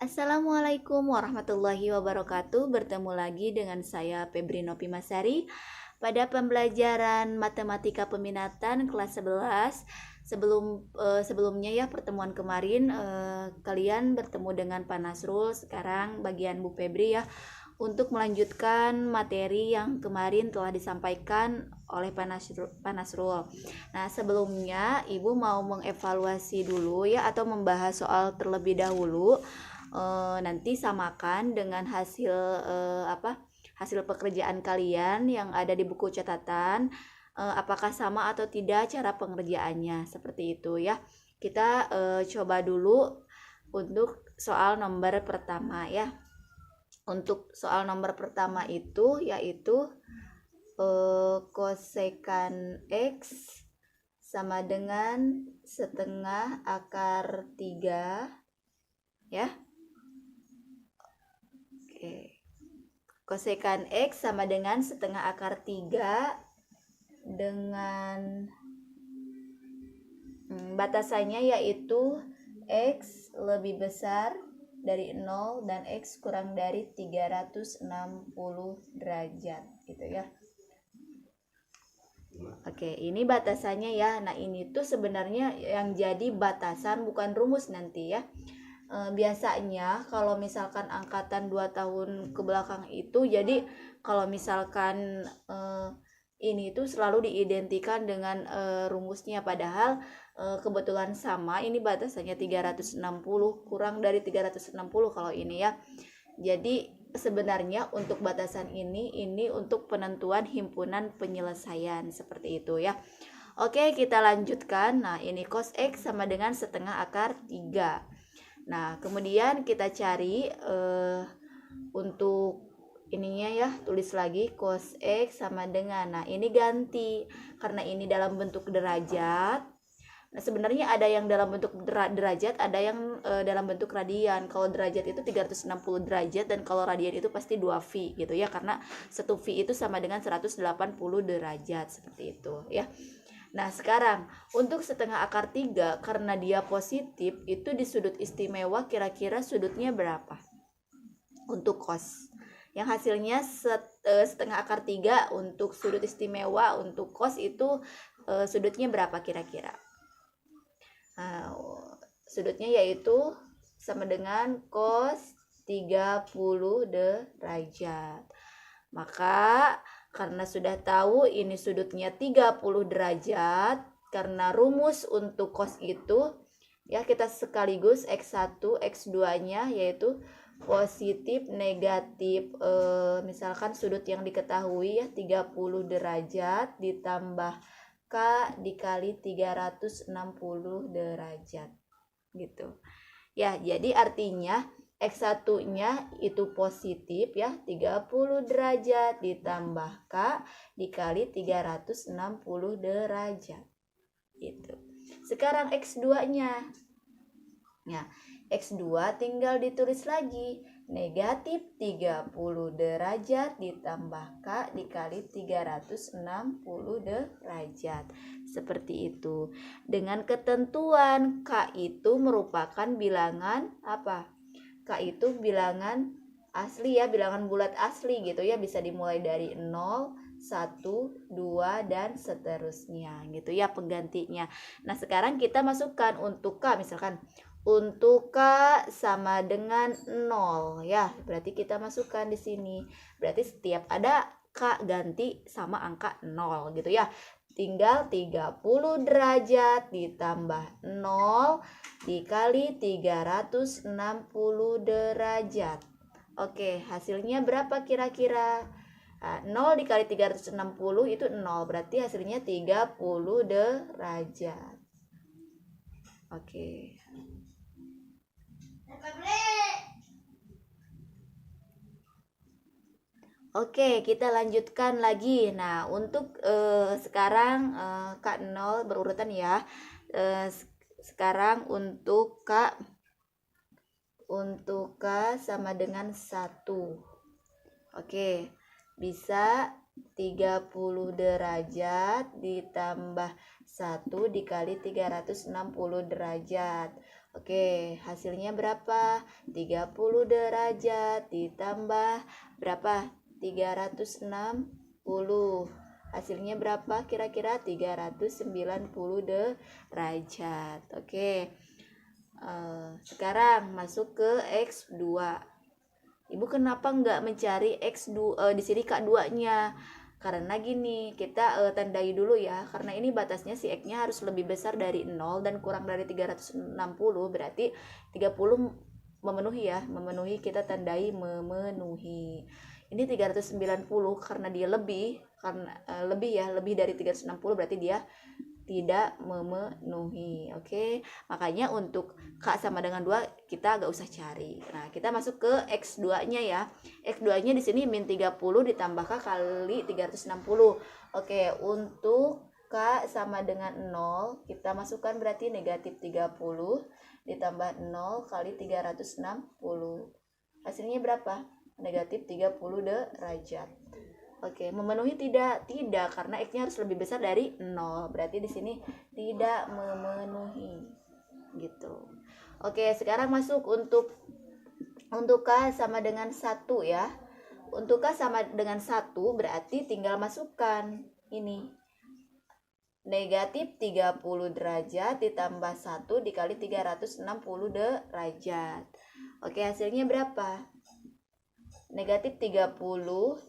Assalamualaikum warahmatullahi wabarakatuh. Bertemu lagi dengan saya Febri Nopi Masari pada pembelajaran matematika peminatan kelas 11. Sebelumnya ya, pertemuan kemarin kalian bertemu dengan Pak Nasrul. Sekarang bagian Bu Febri ya, untuk melanjutkan materi yang kemarin telah disampaikan oleh Pak Nasrul. Nah, sebelumnya Ibu mau mengevaluasi dulu ya, atau membahas soal terlebih dahulu. Nanti samakan dengan hasil pekerjaan kalian yang ada di buku catatan, apakah sama atau tidak cara pengerjaannya, seperti itu ya. Kita coba dulu untuk soal nomor pertama ya. Untuk soal nomor pertama itu yaitu kosekan X sama dengan setengah akar 3 ya. Oke. Kosekan X sama dengan setengah akar 3 dengan batasannya yaitu X lebih besar dari 0 dan X kurang dari 360 derajat gitu ya. Oke, ini batasannya ya. Nah, ini tuh sebenarnya yang jadi batasan, bukan rumus nanti ya. Biasanya kalau misalkan angkatan 2 tahun ke belakang itu, jadi kalau misalkan ini tuh selalu diidentikan dengan rumusnya, padahal kebetulan sama, ini batasannya 360, kurang dari 360 kalau ini ya. Jadi sebenarnya untuk batasan ini untuk penentuan himpunan penyelesaian, seperti itu ya. Oke, kita lanjutkan. Nah, ini cos X sama dengan setengah akar 3. Nah, kemudian kita cari untuk ininya ya, tulis lagi cos X sama dengan, nah ini ganti karena ini dalam bentuk derajat. Nah, sebenarnya ada yang dalam bentuk derajat, ada yang dalam bentuk radian. Kalau derajat itu 360 derajat, dan kalau radian itu pasti 2V gitu ya, karena 1V itu sama dengan 180 derajat, seperti itu ya. Nah, sekarang untuk setengah akar 3, karena dia positif, itu di sudut istimewa kira-kira sudutnya berapa untuk cos? Yang hasilnya setengah akar 3 untuk sudut istimewa untuk cos itu sudutnya berapa kira-kira? Nah, sudutnya yaitu sama dengan cos 30 derajat. Maka karena sudah tahu ini sudutnya 30 derajat, karena rumus untuk cos itu ya, kita sekaligus X1 X2 nya yaitu positif negatif, misalkan sudut yang diketahui ya 30 derajat ditambah K dikali 360 derajat gitu ya. Jadi artinya X1 nya itu positif ya, 30 derajat ditambah K dikali 360 derajat gitu. Sekarang X2 nya ya, X2 tinggal ditulis lagi, negatif 30 derajat ditambah K dikali 360 derajat, seperti itu. Dengan ketentuan K itu merupakan bilangan apa? K itu bilangan asli ya, bilangan bulat asli gitu ya, bisa dimulai dari 0, 1, 2 dan seterusnya gitu ya penggantinya. Nah, sekarang kita masukkan untuk K, misalkan untuk K sama dengan 0 ya, berarti kita masukkan di sini. Berarti setiap ada K ganti sama angka 0 gitu ya. Tinggal 30 derajat ditambah 0 dikali 360 derajat. Oke, hasilnya berapa kira-kira? 0 dikali 360 itu 0, berarti hasilnya 30 derajat. Oke. Oke, kita lanjutkan lagi. Nah, untuk sekarang K0 berurutan ya. Sekarang untuk K sama dengan 1. Oke, bisa 30 derajat ditambah 1 dikali 360 derajat. Oke, hasilnya berapa? 30 derajat ditambah berapa? 360. Hasilnya berapa? Kira-kira 390 derajat. Oke. Sekarang masuk ke X2. Ibu kenapa nggak mencari X2 di sini K2-nya? Karena gini, kita tandai dulu ya. Karena ini batasnya si X-nya harus lebih besar dari 0 dan kurang dari 360, berarti 30 memenuhi ya. Memenuhi, kita tandai memenuhi. Ini 390 karena dia lebih, karena lebih dari 360 berarti dia tidak memenuhi. Oke, makanya untuk K sama dengan 2 kita gak usah cari. Nah, kita masuk ke X2 nya ya. X2 nya di sini min 30 ditambah K kali 360. Oke, untuk K sama dengan 0 kita masukkan berarti negatif 30 ditambah 0 kali 360. Hasilnya berapa? Negatif 30 derajat. Oke, memenuhi tidak? Tidak, karena X-nya harus lebih besar dari 0. Berarti di sini tidak memenuhi. Gitu. Oke, sekarang masuk untuk K sama dengan 1 ya. Untuk K sama dengan 1 berarti tinggal masukkan ini. Negatif 30 derajat ditambah 1 dikali 360 derajat. Oke, hasilnya berapa? Negatif 30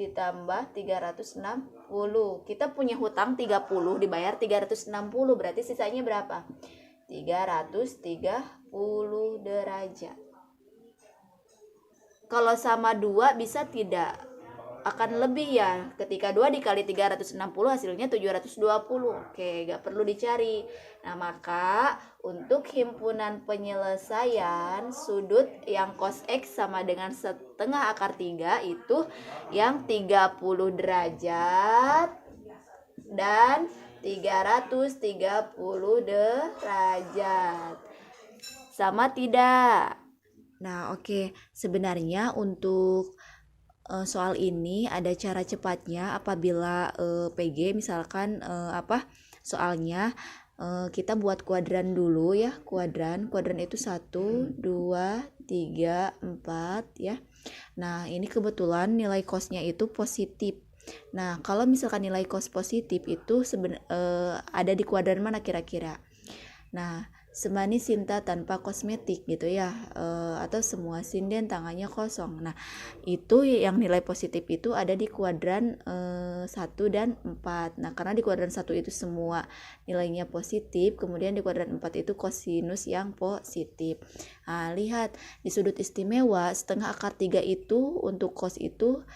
ditambah 360. Kita punya hutang 30 dibayar 360, berarti sisanya berapa? 330 derajat. Kalau sama 2 bisa tidak? Akan lebih ya. Ketika 2 dikali 360 hasilnya 720. Oke, gak perlu dicari. Nah, maka untuk himpunan penyelesaian sudut yang cos X sama dengan setengah akar 3 itu yang 30 derajat dan 330 derajat. Sama tidak? Nah, oke. Sebenarnya untuk soal ini ada cara cepatnya apabila PG misalkan soalnya kita buat kuadran dulu ya. Kuadran itu 1, 2, 3, 4 ya. Nah, ini kebetulan nilai cosnya itu positif. Nah, kalau misalkan nilai cos positif itu ada di kuadran mana kira-kira? Nah, semanis Sinta tanpa kosmetik gitu ya, atau semua sinden tangannya kosong. Nah, itu yang nilai positif itu ada di kuadran 1 dan 4. Nah, karena di kuadran 1 itu semua nilainya positif, kemudian di kuadran 4 itu kosinus yang positif. Nah, lihat di sudut istimewa setengah akar 3 itu untuk cos itu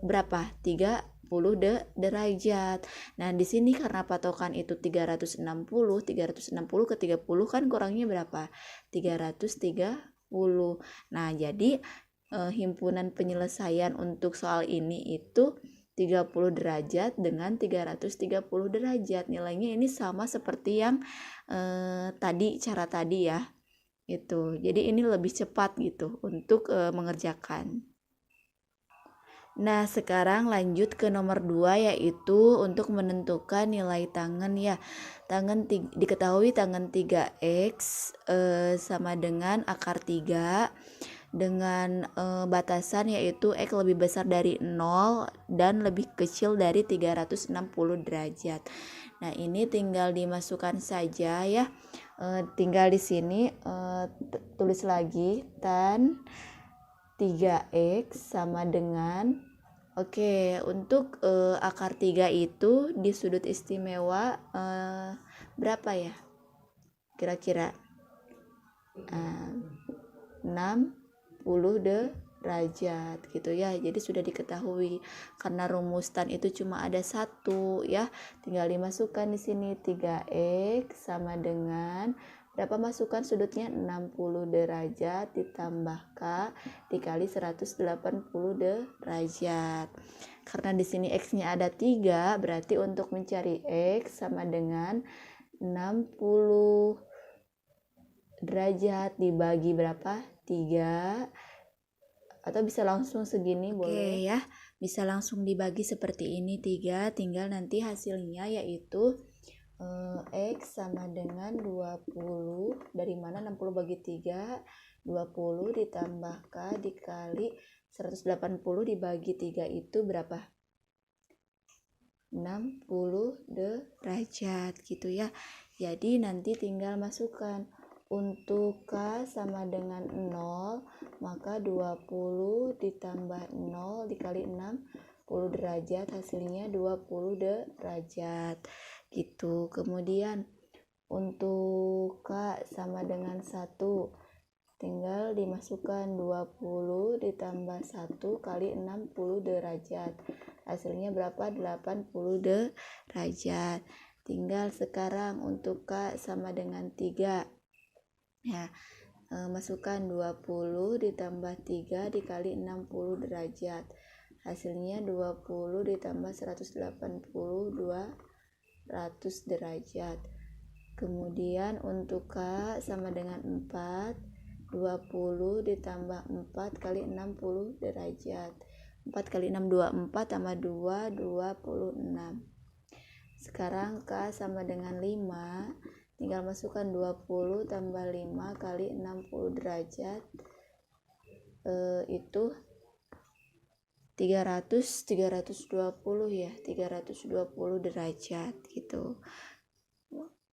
berapa? 30 derajat. Nah, di sini karena patokan itu 360 ke 30 kan kurangnya berapa? 330. Nah, jadi himpunan penyelesaian untuk soal ini itu 30 derajat dengan 330 derajat. Nilainya ini sama seperti yang cara tadi ya. Gitu. Jadi ini lebih cepat gitu untuk mengerjakan. Nah, sekarang lanjut ke nomor 2 yaitu untuk menentukan nilai tangen ya. Diketahui tangen 3x sama dengan akar 3 dengan batasan yaitu x lebih besar dari 0 dan lebih kecil dari 360 derajat. Nah, ini tinggal dimasukkan saja ya. Tinggal di sini tulis lagi tan 3x sama dengan untuk akar 3 itu di sudut istimewa berapa ya? Kira-kira 60 derajat gitu ya. Jadi sudah diketahui karena rumus tan itu cuma ada 1 ya. Tinggal dimasukkan di sini 3x sama dengan berapa, masukkan sudutnya 60 derajat ditambah K dikali 180 derajat. Karena di sini X-nya ada 3, berarti untuk mencari X sama dengan 60 derajat dibagi berapa? 3. Atau bisa langsung segini boleh ya. Bisa langsung dibagi seperti ini 3, tinggal nanti hasilnya yaitu X sama dengan 20, dari mana 60 bagi 3, 20 ditambah K dikali 180 dibagi 3 itu berapa? 60 derajat gitu ya. Jadi nanti tinggal masukkan untuk K sama dengan 0, maka 20 ditambah 0 dikali 60 derajat, hasilnya 20 derajat gitu. Kemudian untuk K sama dengan 1, tinggal dimasukkan 20 ditambah 1 kali 60 derajat, hasilnya berapa? 80 derajat. Tinggal sekarang untuk K sama dengan 3 ya, masukkan 20 ditambah 3 dikali 60 derajat, hasilnya 20 ditambah 180, 200 derajat. Kemudian untuk K sama dengan 4, 20 ditambah 4 kali 60 derajat, 4 kali 6 24 tambah 2 26. Sekarang K sama dengan 5, tinggal masukkan 20 tambah 5 kali 60 derajat, itu 320 ya, 320 derajat gitu.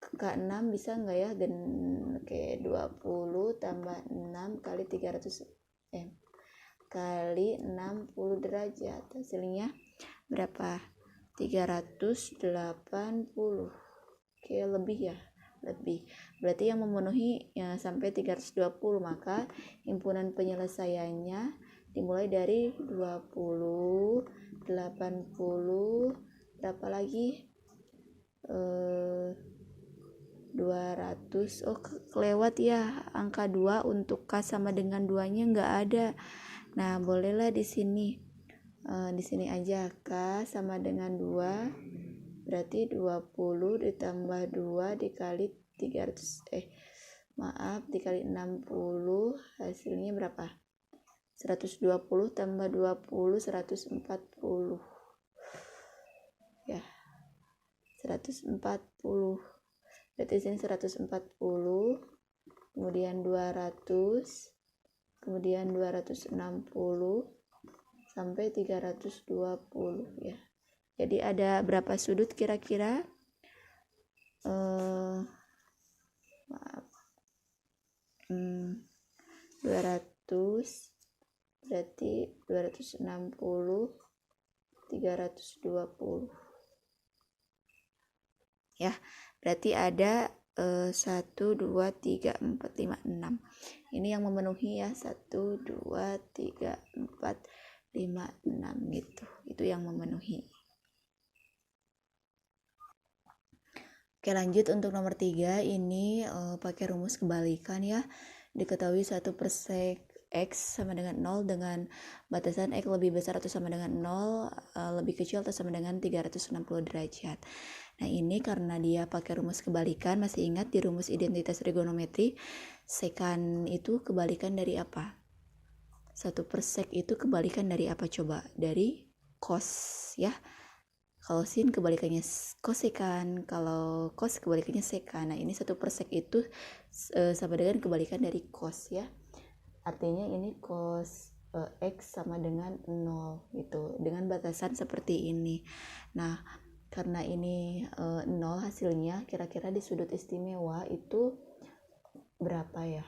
K6 bisa enggak ya? Kayak 20 tambah 6 kali 300 kali 60 derajat, hasilnya berapa? 380. Oke, lebih ya, lebih. Berarti yang memenuhi ya sampai 320, maka himpunan penyelesaiannya dimulai dari 20, 80, berapa lagi? 200. Oh, kelewat ya angka 2 untuk K sama dengan 2-nya enggak ada. Nah, bolehlah di sini. Di sini aja K sama dengan 2, berarti 20 ditambah 2 dikali 300 dikali 60, hasilnya berapa? 120 tambah 20, 140 ya, 140. Berarti sini 140, kemudian 200, kemudian 260 sampai 320 ya. Jadi ada berapa sudut kira-kira? Maaf. 200, berarti 260, 320 ya. Berarti ada 1, 2, 3, 4, 5, 6. Ini yang memenuhi ya, 1, 2, 3, 4, 5, 6 gitu. Itu yang memenuhi. Oke, lanjut untuk nomor 3. Ini pakai rumus kebalikan ya. Diketahui 1 per sek X sama dengan 0 dengan batasan X lebih besar atau sama dengan 0, lebih kecil atau sama dengan 360 derajat. Nah, ini karena dia pakai rumus kebalikan, masih ingat di rumus identitas trigonometri, sekan itu kebalikan dari apa? 1 per sek itu kebalikan dari apa coba? Dari cos ya. Kalau sin kebalikannya kosekan, kalau cos kebalikannya sekan. Nah, ini 1 per sek itu sama dengan kebalikan dari cos ya. Artinya ini cos X sama dengan 0 gitu, dengan batasan seperti ini. Nah, karena ini 0 hasilnya, kira-kira di sudut istimewa itu berapa ya?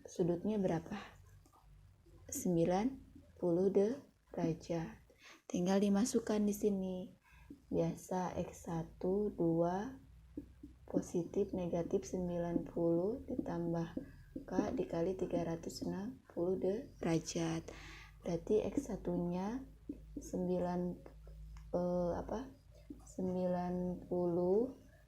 Sudutnya berapa? 90 derajat. Tinggal dimasukkan di sini. Biasa X1 2 positif negatif 90 ditambah K dikali 360 derajat. Berarti X1-nya 90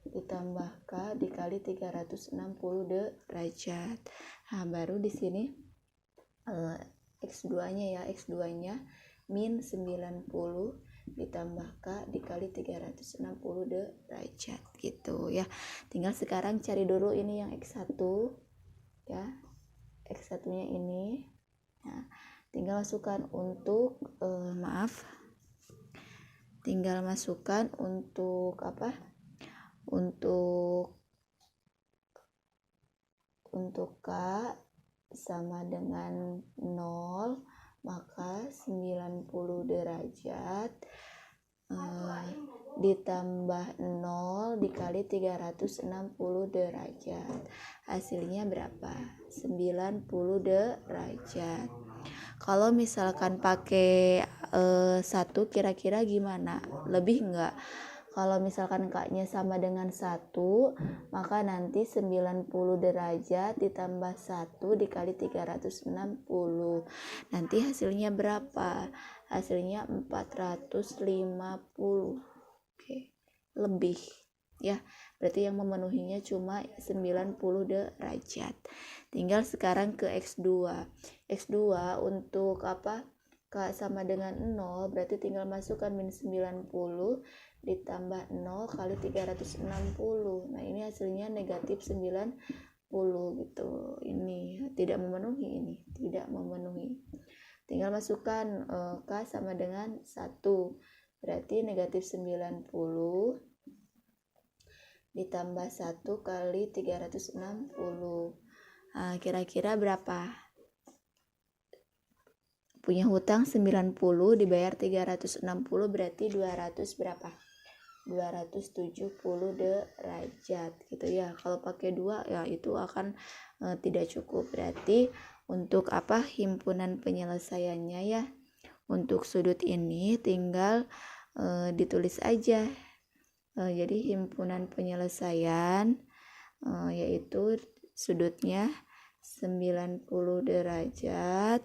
ditambah K dikali 360 derajat. Nah, baru di sini X2-nya ya, X2-nya min 90 ditambah K dikali 360 derajat gitu ya. Tinggal sekarang cari dulu ini yang X1 ya, X1-nya ini. Nah, tinggal masukkan untuk tinggal masukkan untuk apa? Untuk K sama dengan 0, maka 90 derajat ditambah 0 dikali 360 derajat. Hasilnya berapa? 90 derajat. Kalau misalkan pakai 1 kira-kira gimana? Lebih enggak? Kalau misalkan K-nya sama dengan 1, maka nanti 90 derajat ditambah 1 dikali 360. Nanti hasilnya berapa? Hasilnya 450. Oke, lebih ya. Berarti yang memenuhinya cuma 90 derajat. Tinggal sekarang ke X2. X2 untuk apa? K sama dengan 0, berarti tinggal masukkan min 90 ditambah 0 kali 360. Nah, ini hasilnya negatif 90 gitu. Ini tidak memenuhi, ini tidak memenuhi. Tinggal masukkan K sama dengan 1. Berarti negatif 90 ditambah 1 kali 360. Nah, kira-kira berapa? Punya hutang 90 dibayar 360 berarti 200 berapa? 270 derajat gitu ya. Kalau pakai 2 ya itu akan tidak cukup. Berarti untuk apa? Himpunan penyelesaiannya ya. Untuk sudut ini tinggal ditulis aja. Jadi himpunan penyelesaian yaitu sudutnya 90 derajat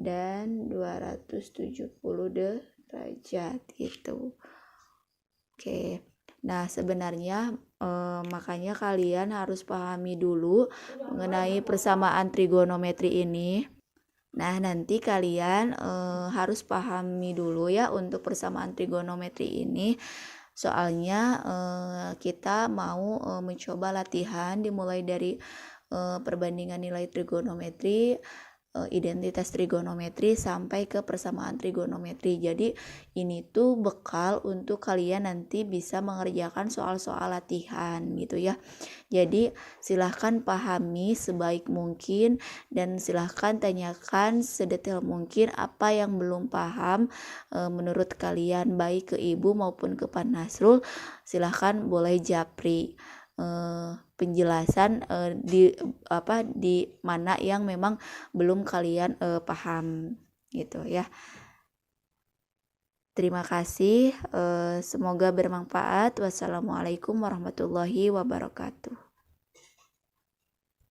dan 270 derajat gitu. Oke. Nah, sebenarnya makanya kalian harus pahami dulu mengenai persamaan trigonometri ini. Nah, nanti kalian harus pahami dulu ya untuk persamaan trigonometri ini. Soalnya kita mau mencoba latihan dimulai dari perbandingan nilai trigonometri, identitas trigonometri sampai ke persamaan trigonometri. Jadi ini tuh bekal untuk kalian nanti bisa mengerjakan soal-soal latihan gitu ya. Jadi silahkan pahami sebaik mungkin dan silahkan tanyakan sedetail mungkin apa yang belum paham menurut kalian, baik ke ibu maupun ke Pak Nasrul. Silahkan boleh japri penjelasan di mana yang memang belum kalian paham gitu ya. Terima kasih, semoga bermanfaat. Wassalamualaikum warahmatullahi wabarakatuh.